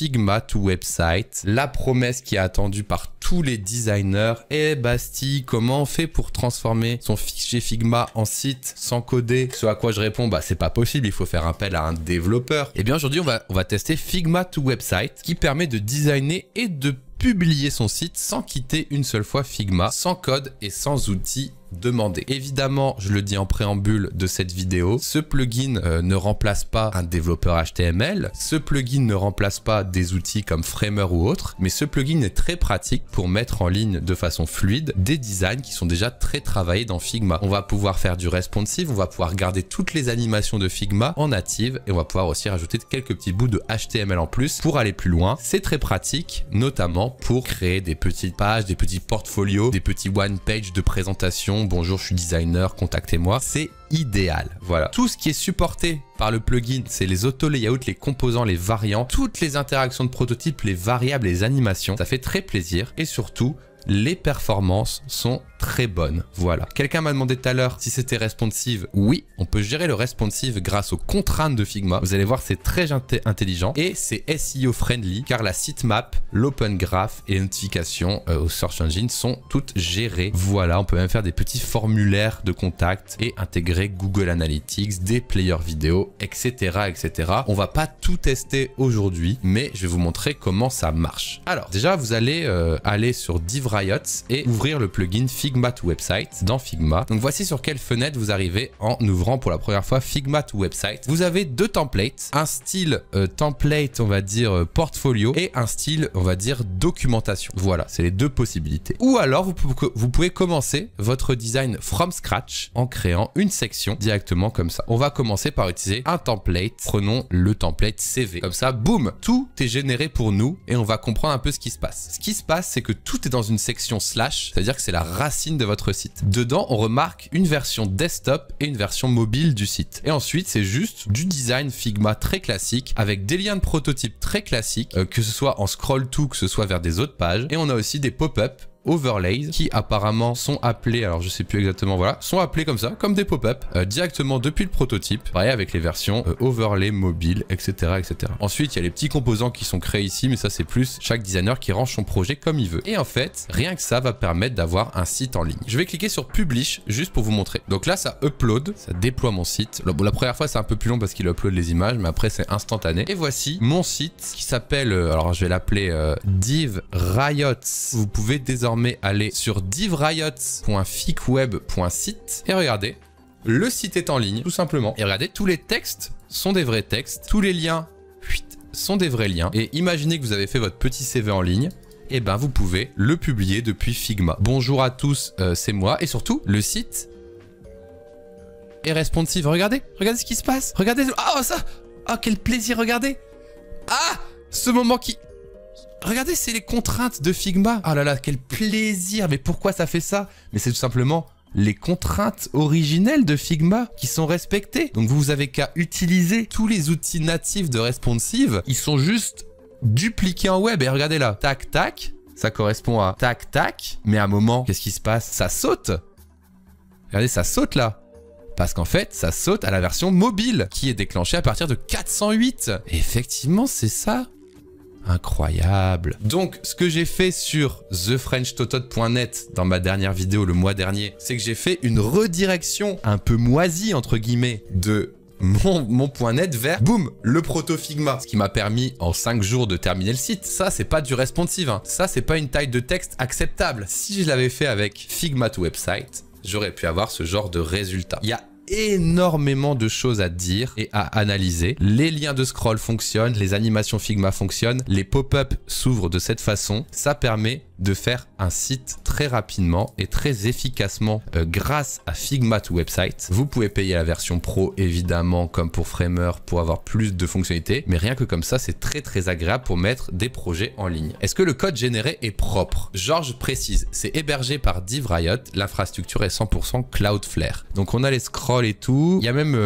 Figma to Website, la promesse qui est attendue par tous les designers. Et Bastille, comment on fait pour transformer son fichier Figma en site sans coder? Ce à quoi je réponds, bah c'est pas possible, il faut faire appel à un développeur. Et bien aujourd'hui, on va tester Figma to Website qui permet de designer et de publier son site sans quitter une seule fois Figma, sans code et sans outils demandés. Évidemment, je le dis en préambule de cette vidéo, ce plugin ne remplace pas un développeur HTML, ce plugin ne remplace pas des outils comme Framer ou autres, mais ce plugin est très pratique pour mettre en ligne de façon fluide des designs qui sont déjà très travaillés dans Figma. On va pouvoir faire du responsive, on va pouvoir garder toutes les animations de Figma en native et on va pouvoir aussi rajouter quelques petits bouts de HTML en plus pour aller plus loin. C'est très pratique, notamment pour créer des petites pages, des petits portfolios, des petits one-page de présentation. Bonjour, je suis designer, contactez-moi. C'est idéal. Voilà. Tout ce qui est supporté par le plugin, c'est les auto-layouts, les composants, les variants, toutes les interactions de prototypes, les variables, les animations. Ça fait très plaisir et surtout, les performances sont très bonnes. Voilà. Quelqu'un m'a demandé tout à l'heure si c'était responsive. Oui, on peut gérer le responsive grâce aux contraintes de Figma. Vous allez voir, c'est très intelligent et c'est SEO friendly car la sitemap, l'open graph et les notifications au search engine sont toutes gérées. Voilà, on peut même faire des petits formulaires de contact et intégrer Google Analytics, des players vidéo, etc., etc. On va pas tout tester aujourd'hui, mais je vais vous montrer comment ça marche. Alors, déjà, vous allez aller sur DivRiot et ouvrir le plugin Figma to Website dans Figma. Donc voici sur quelle fenêtre vous arrivez en ouvrant pour la première fois Figma to Website. Vous avez deux templates, un style template, on va dire portfolio et un style, on va dire documentation. Voilà, c'est les deux possibilités. Ou alors vous pouvez commencer votre design from scratch en créant une section directement comme ça. On va commencer par utiliser un template. Prenons le template CV. Comme ça, boum, tout est généré pour nous et on va comprendre un peu ce qui se passe. Ce qui se passe, c'est que tout est dans une section slash, c'est-à-dire que c'est la racine de votre site. Dedans, on remarque une version desktop et une version mobile du site. Et ensuite, c'est juste du design Figma très classique avec des liens de prototype très classiques, que ce soit en scroll to, que ce soit vers des autres pages. Et on a aussi des pop-up overlays qui apparemment sont appelés, alors je sais plus exactement, voilà, sont appelés comme ça, comme des pop-up directement depuis le prototype, pareil avec les versions overlay mobile, etc., etc. Ensuite, il y a les petits composants qui sont créés ici, mais ça c'est plus chaque designer qui range son projet comme il veut. Et en fait, rien que ça va permettre d'avoir un site en ligne. Je vais cliquer sur Publish juste pour vous montrer. Donc là, ça upload, ça déploie mon site. Bon, la première fois, c'est un peu plus long parce qu'il upload les images, mais après, c'est instantané. Et voici mon site qui s'appelle, alors je vais l'appeler DivRiot. Vous pouvez désormais aller sur divriot.ficweb.site et regardez, le site est en ligne tout simplement. Et regardez, tous les textes sont des vrais textes, tous les liens sont des vrais liens. Et imaginez que vous avez fait votre petit CV en ligne, et ben vous pouvez le publier depuis Figma. Bonjour à tous, c'est moi. Et surtout, le site est responsive. Regardez ce qui se passe. Regardez, oh ça, oh quel plaisir, regardez. Ah, ce moment qui... Regardez, c'est les contraintes de Figma. Ah là là, quel plaisir. Mais pourquoi ça fait ça? Mais c'est tout simplement les contraintes originelles de Figma qui sont respectées. Donc vous avez qu'à utiliser tous les outils natifs de responsive. Ils sont juste dupliqués en web. Et regardez là, tac, tac. Ça correspond à tac, tac. Mais à un moment, qu'est-ce qui se passe? Ça saute. Regardez, ça saute là. Parce qu'en fait, ça saute à la version mobile qui est déclenchée à partir de 408. Et effectivement, c'est ça. Incroyable. Donc, ce que j'ai fait sur thefrenchtotote.net dans ma dernière vidéo le mois dernier, c'est que j'ai fait une redirection un peu moisie, entre guillemets, de mon point net vers, boum, le proto Figma. Ce qui m'a permis en 5 jours de terminer le site. Ça, c'est pas du responsive. Hein. Ça, c'est pas une taille de texte acceptable. Si je l'avais fait avec Figma to Website, j'aurais pu avoir ce genre de résultat. Il y a énormément de choses à dire et à analyser. Les liens de scroll fonctionnent, les animations Figma fonctionnent, les pop-up s'ouvrent de cette façon. Ça permet de faire un site très rapidement et très efficacement grâce à Figma to Website. Vous pouvez payer la version pro évidemment comme pour Framer pour avoir plus de fonctionnalités, mais rien que comme ça, c'est très agréable pour mettre des projets en ligne. Est-ce que le code généré est propre? Georges précise, c'est hébergé par DivRiot, l'infrastructure est 100% Cloudflare. Donc on a les scrolls et tout, il y a même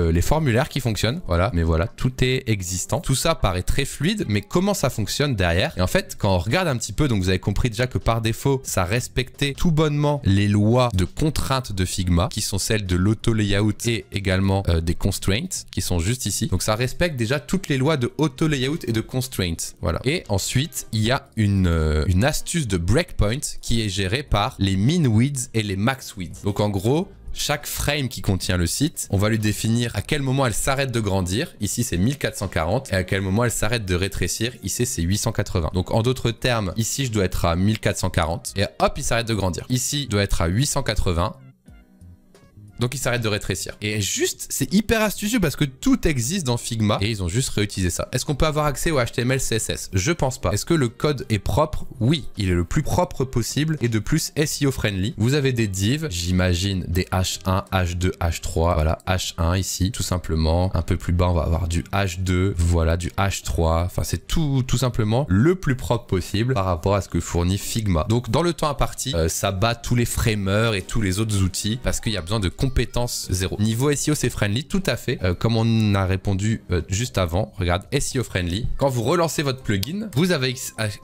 les formulaires qui fonctionnent, voilà, mais voilà, tout est existant. Tout ça paraît très fluide, mais comment ça fonctionne derrière? Et en fait, quand on regarde un petit peu, donc vous avez compris déjà que par défaut, ça respectait tout bonnement les lois de contraintes de Figma, qui sont celles de l'auto-layout et également des constraints, qui sont juste ici. Donc ça respecte déjà toutes les lois de auto-layout et de constraints. Voilà. Et ensuite, il y a une astuce de breakpoint qui est gérée par les min widths et les max widths. Donc en gros, chaque frame qui contient le site, on va lui définir à quel moment elle s'arrête de grandir. Ici, c'est 1440. Et à quel moment elle s'arrête de rétrécir. Ici, c'est 880. Donc, en d'autres termes, ici, je dois être à 1440. Et hop, il s'arrête de grandir. Ici, je dois être à 880. Donc, il s'arrête de rétrécir. Et juste, c'est hyper astucieux parce que tout existe dans Figma et ils ont juste réutilisé ça. Est-ce qu'on peut avoir accès au HTML, CSS? Je pense pas. Est-ce que le code est propre? Oui, il est le plus propre possible et de plus SEO friendly. Vous avez des divs, j'imagine des H1, H2, H3. Voilà, H1 ici, tout simplement. Un peu plus bas, on va avoir du H2, voilà, du H3. Enfin, c'est tout simplement le plus propre possible par rapport à ce que fournit Figma. Donc, dans le temps imparti, ça bat tous les framers et tous les autres outils parce qu'il y a besoin de compétences zéro. Niveau SEO, c'est friendly, tout à fait. Comme on a répondu juste avant, regarde, SEO friendly. Quand vous relancez votre plugin, vous avez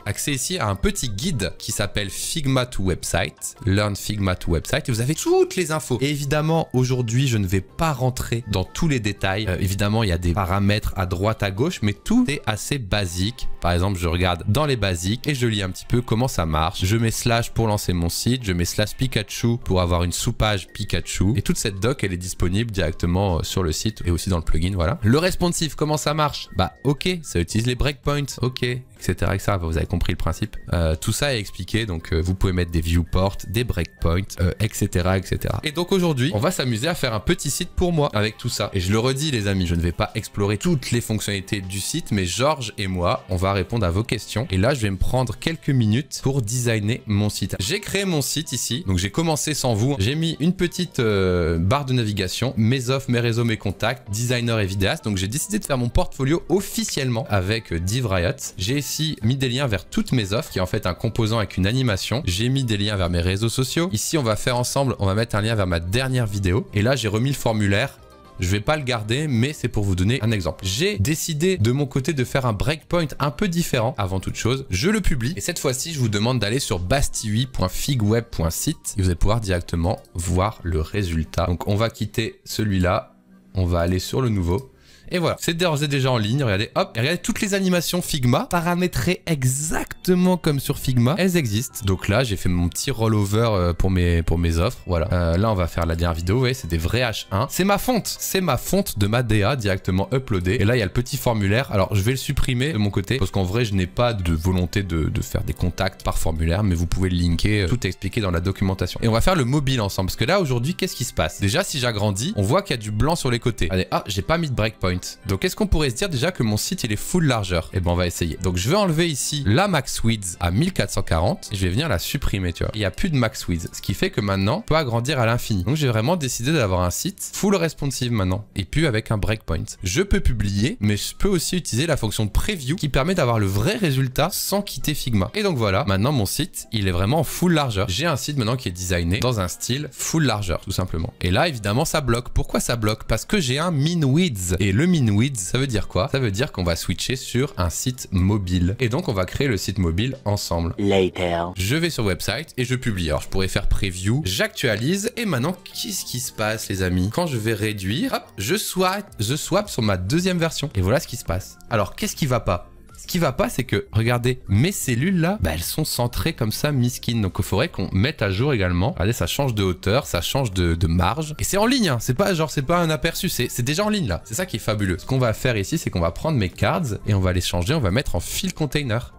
accès ici à un petit guide qui s'appelle Figma to Website, Learn Figma to Website, et vous avez toutes les infos. Et évidemment, aujourd'hui, je ne vais pas rentrer dans tous les détails. Évidemment, il y a des paramètres à droite, à gauche, mais tout est assez basique. Par exemple, je regarde dans les basiques et je lis un petit peu comment ça marche. Je mets slash pour lancer mon site, je mets slash Pikachu pour avoir une sous-page Pikachu. Et toute cette doc, elle est disponible directement sur le site et aussi dans le plugin, voilà. Le responsive, comment ça marche? Bah, ok, ça utilise les breakpoints, ok, etc., etc. Vous avez compris le principe. Tout ça est expliqué, donc vous pouvez mettre des viewports, des breakpoints, etc., etc. Et donc aujourd'hui, on va s'amuser à faire un petit site pour moi avec tout ça. Et je le redis, les amis, je ne vais pas explorer toutes les fonctionnalités du site, mais Georges et moi, on va répondre à vos questions. Et là, je vais me prendre quelques minutes pour designer mon site. J'ai créé mon site ici, donc j'ai commencé sans vous. J'ai mis une petite barre de navigation, mes offres, mes réseaux, mes contacts, designer et vidéaste. Donc j'ai décidé de faire mon portfolio officiellement avec DivRiot. J'ai ici mis des liens vers toutes mes offres, qui est en fait un composant avec une animation. J'ai mis des liens vers mes réseaux sociaux. Ici, on va faire ensemble, on va mettre un lien vers ma dernière vidéo. Et là, j'ai remis le formulaire. Je vais pas le garder, mais c'est pour vous donner un exemple. J'ai décidé de mon côté de faire un breakpoint un peu différent avant toute chose. Je le publie et cette fois-ci, je vous demande d'aller sur bastille.figweb.site et vous allez pouvoir directement voir le résultat. Donc, on va quitter celui-là. On va aller sur le nouveau. Et voilà, c'est d'ores et déjà en ligne, regardez, hop, et regardez toutes les animations Figma, paramétrées exactement comme sur Figma, elles existent. Donc là, j'ai fait mon petit rollover pour mes offres, voilà. Là, on va faire la dernière vidéo, ouais, c'est des vrais H1. C'est ma fonte de ma DA directement uploadée. Et là, il y a le petit formulaire, alors je vais le supprimer de mon côté, parce qu'en vrai, je n'ai pas de volonté de faire des contacts par formulaire, mais vous pouvez le linker, tout est expliqué dans la documentation. Et on va faire le mobile ensemble, parce que là, aujourd'hui, qu'est-ce qui se passe? Déjà, si j'agrandis, on voit qu'il y a du blanc sur les côtés. Allez, ah, j'ai pas mis de breakpoint. Donc est-ce qu'on pourrait se dire déjà que mon site il est full largeur? Et ben on va essayer. Donc je vais enlever ici la max width à 1440 et je vais venir la supprimer, tu vois. Il n'y a plus de max width, ce qui fait que maintenant on peut agrandir à l'infini. Donc j'ai vraiment décidé d'avoir un site full responsive maintenant et puis avec un breakpoint. Je peux publier, mais je peux aussi utiliser la fonction de preview qui permet d'avoir le vrai résultat sans quitter Figma. Et donc voilà, maintenant mon site il est vraiment full largeur. J'ai un site maintenant qui est designé dans un style full largeur tout simplement. Et là évidemment ça bloque. Pourquoi ça bloque? Parce que j'ai un min width et le min width, ça veut dire quoi? Ça veut dire qu'on va switcher sur un site mobile. Et donc, on va créer le site mobile ensemble. Later. Je vais sur website et je publie. Alors, je pourrais faire preview, j'actualise et maintenant, qu'est-ce qui se passe, les amis? Quand je vais réduire, hop, je swap sur ma deuxième version. Et voilà ce qui se passe. Alors, qu'est-ce qui va pas? Ce qui va pas, c'est que, regardez, mes cellules là, bah, elles sont centrées comme ça, miskin. Donc, il faudrait qu'on mette à jour également. Regardez, ça change de hauteur, ça change de marge. Et c'est en ligne, hein. C'est pas genre, c'est pas un aperçu, c'est déjà en ligne là. C'est ça qui est fabuleux. Ce qu'on va faire ici, c'est qu'on va prendre mes cards et on va les changer. On va mettre en fill container.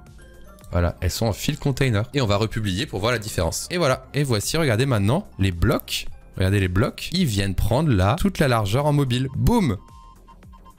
Voilà, elles sont en fill container. Et on va republier pour voir la différence. Et voilà. Et voici, regardez maintenant, les blocs. Regardez les blocs. Ils viennent prendre là toute la largeur en mobile. Boum!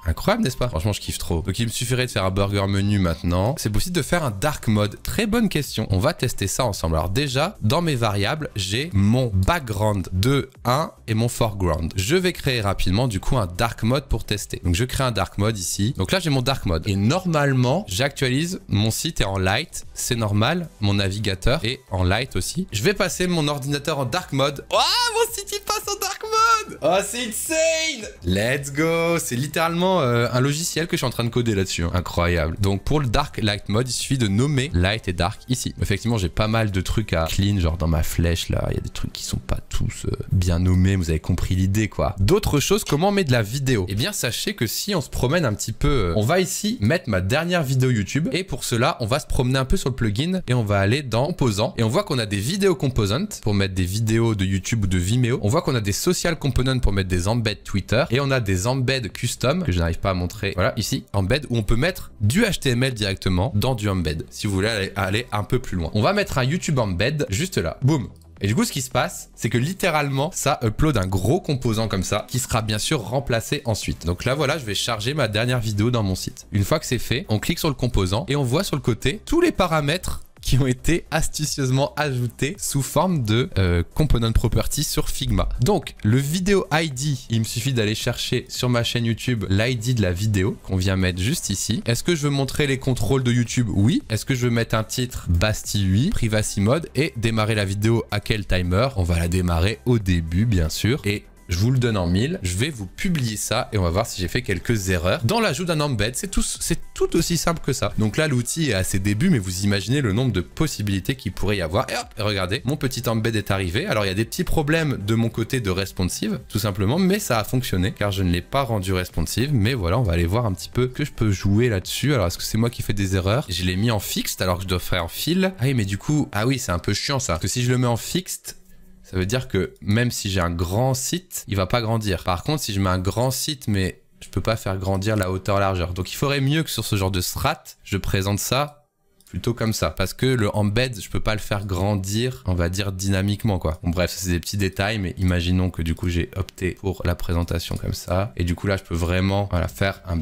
Incroyable, n'est-ce pas? Franchement, je kiffe trop. Donc, il me suffirait de faire un burger menu maintenant. C'est possible de faire un dark mode. Très bonne question. On va tester ça ensemble. Alors déjà, dans mes variables, j'ai mon background de 1 et mon foreground. Je vais créer rapidement, du coup, un dark mode pour tester. Donc, je crée un dark mode ici. Donc là, j'ai mon dark mode. Et normalement, j'actualise. Mon site est en light. C'est normal. Mon navigateur est en light aussi. Je vais passer mon ordinateur en dark mode. Oh, mon site, il passe en dark mode! Oh, c'est insane! Let's go! C'est littéralement un logiciel que je suis en train de coder là-dessus. Hein. Incroyable. Donc pour le Dark Light Mode, il suffit de nommer Light et Dark ici. Effectivement, j'ai pas mal de trucs à clean, genre dans ma flèche là, il y a des trucs qui sont pas tous bien nommés, vous avez compris l'idée quoi. D'autres choses, comment on met de la vidéo? Eh bien, sachez que si on se promène un petit peu, on va ici mettre ma dernière vidéo YouTube et pour cela, on va se promener un peu sur le plugin et on va aller dans Composants et on voit qu'on a des vidéos components pour mettre des vidéos de YouTube ou de Vimeo. On voit qu'on a des social components pour mettre des embeds Twitter et on a des embeds custom que je n'arrive pas à montrer. Voilà, ici, embed où on peut mettre du HTML directement dans du embed si vous voulez aller un peu plus loin. On va mettre un YouTube embed juste là. Boum. Et du coup, ce qui se passe, c'est que littéralement, ça upload un gros composant comme ça, qui sera bien sûr remplacé ensuite. Donc là, voilà, je vais charger ma dernière vidéo dans mon site. Une fois que c'est fait, on clique sur le composant et on voit sur le côté tous les paramètres qui ont été astucieusement ajoutés sous forme de component property sur Figma. Donc, le vidéo ID, il me suffit d'aller chercher sur ma chaîne YouTube l'ID de la vidéo qu'on vient mettre juste ici. Est-ce que je veux montrer les contrôles de YouTube? Oui. Est-ce que je veux mettre un titre? Bastille 8, Privacy Mode et démarrer la vidéo à quel timer? On va la démarrer au début, bien sûr. Et je vous le donne en 1000. Je vais vous publier ça et on va voir si j'ai fait quelques erreurs. Dans l'ajout d'un embed, c'est tout aussi simple que ça. Donc là, l'outil est à ses débuts, mais vous imaginez le nombre de possibilités qu'il pourrait y avoir. Et hop, regardez, mon petit embed est arrivé. Alors, il y a des petits problèmes de mon côté de responsive, tout simplement, mais ça a fonctionné car je ne l'ai pas rendu responsive. Mais voilà, on va aller voir un petit peu que je peux jouer là-dessus. Alors, est-ce que c'est moi qui fais des erreurs? Je l'ai mis en fixed alors que je dois faire en fill. Ah oui, mais du coup, ah oui, c'est un peu chiant ça. Parce que si je le mets en fixed, ça veut dire que même si j'ai un grand site, il va pas grandir. Par contre, si je mets un grand site, mais je peux pas faire grandir la hauteur-largeur. Donc, il faudrait mieux que sur ce genre de strat, je présente ça plutôt comme ça. Parce que le embed, je peux pas le faire grandir, on va dire dynamiquement, quoi. Bon, bref, c'est des petits détails, mais imaginons que du coup, j'ai opté pour la présentation comme ça. Et du coup, là, je peux vraiment voilà, faire un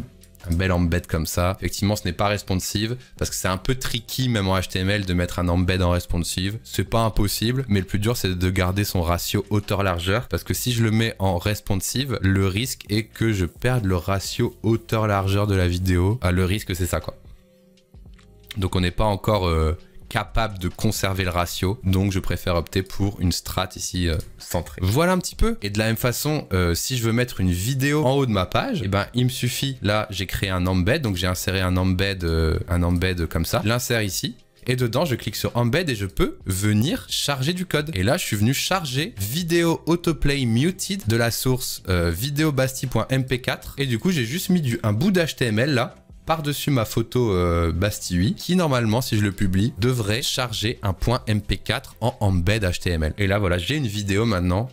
bel embed comme ça. Effectivement, ce n'est pas responsive parce que c'est un peu tricky même en HTML de mettre un embed en responsive. C'est pas impossible, mais le plus dur c'est de garder son ratio hauteur-largeur parce que si je le mets en responsive, le risque est que je perde le ratio hauteur-largeur de la vidéo. Ah, le risque c'est ça quoi. Donc on n'est pas encore capable de conserver le ratio, donc je préfère opter pour une strat ici centrée. Voilà un petit peu. Et de la même façon, si je veux mettre une vidéo en haut de ma page, eh ben il me suffit, là j'ai créé un embed, donc j'ai inséré un embed comme ça, je l'insère ici. Et dedans, je clique sur Embed et je peux venir charger du code. Et là, je suis venu charger vidéo autoplay muted de la source videobastille.mp4. Et du coup, j'ai juste mis un bout d'HTML là, par-dessus ma photo Bastille 8 qui normalement si je le publie devrait charger un point MP4 en embed HTML. Et là voilà, j'ai une vidéo maintenant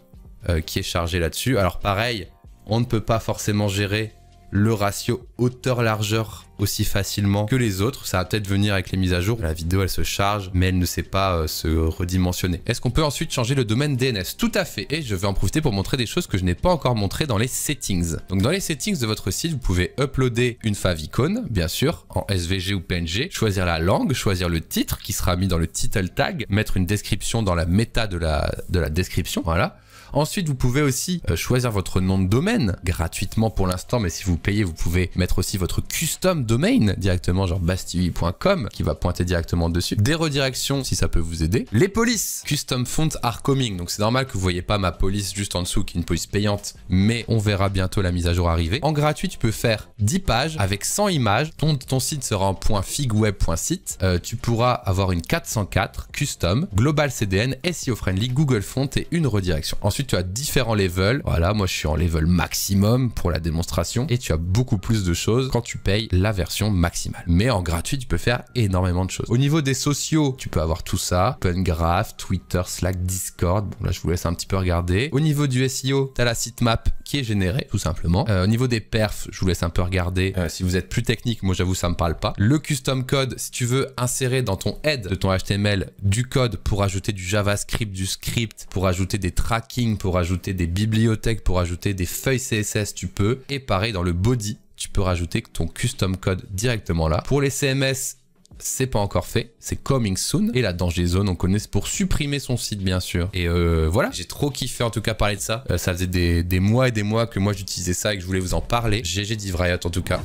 qui est chargée là-dessus. Alors pareil, on ne peut pas forcément gérer le ratio hauteur-largeur aussi facilement que les autres. Ça va peut-être venir avec les mises à jour. La vidéo, elle se charge, mais elle ne sait pas se redimensionner. Est-ce qu'on peut ensuite changer le domaine DNS? Tout à fait. Et je vais en profiter pour montrer des choses que je n'ai pas encore montrées dans les settings. Donc, dans les settings de votre site, vous pouvez uploader une favicon, bien sûr, en SVG ou PNG, choisir la langue, choisir le titre qui sera mis dans le title tag, mettre une description dans la méta de la description. Voilà. Ensuite, vous pouvez aussi choisir votre nom de domaine gratuitement pour l'instant, mais si vous payez, vous pouvez mettre aussi votre custom domain directement, genre bastille.com qui va pointer directement dessus. Des redirections si ça peut vous aider. Les polices, custom fonts are coming. Donc c'est normal que vous voyez pas ma police juste en dessous qui est une police payante, mais on verra bientôt la mise à jour arriver. En gratuit, tu peux faire 10 pages avec 100 images. Ton site sera en .figweb.site. Tu pourras avoir une 404 custom, global CDN, SEO friendly, Google Font et une redirection. Ensuite, tu as différents levels. Voilà, moi je suis en level maximum pour la démonstration et tu as beaucoup plus de choses quand tu payes la version maximale. Mais en gratuit, tu peux faire énormément de choses. Au niveau des sociaux, tu peux avoir tout ça. OpenGraph, Twitter, Slack, Discord. Bon, là, je vous laisse un petit peu regarder. Au niveau du SEO, tu as la sitemap qui est générée, tout simplement. Au niveau des perfs, je vous laisse un peu regarder. Si vous êtes plus technique, moi j'avoue, ça me parle pas. Le custom code, si tu veux insérer dans ton head de ton HTML du code pour ajouter du JavaScript, du script, pour ajouter des tracking, pour ajouter des bibliothèques, pour ajouter des feuilles CSS, tu peux. Et pareil, dans le body, tu peux rajouter ton custom code directement là. Pour les CMS, c'est pas encore fait, c'est coming soon. Et la danger zone, on connaît pour supprimer son site, bien sûr. Et voilà, j'ai trop kiffé en tout cas parler de ça. Ça faisait des mois et des mois que moi j'utilisais ça et que je voulais vous en parler. GG Div Riot en tout cas.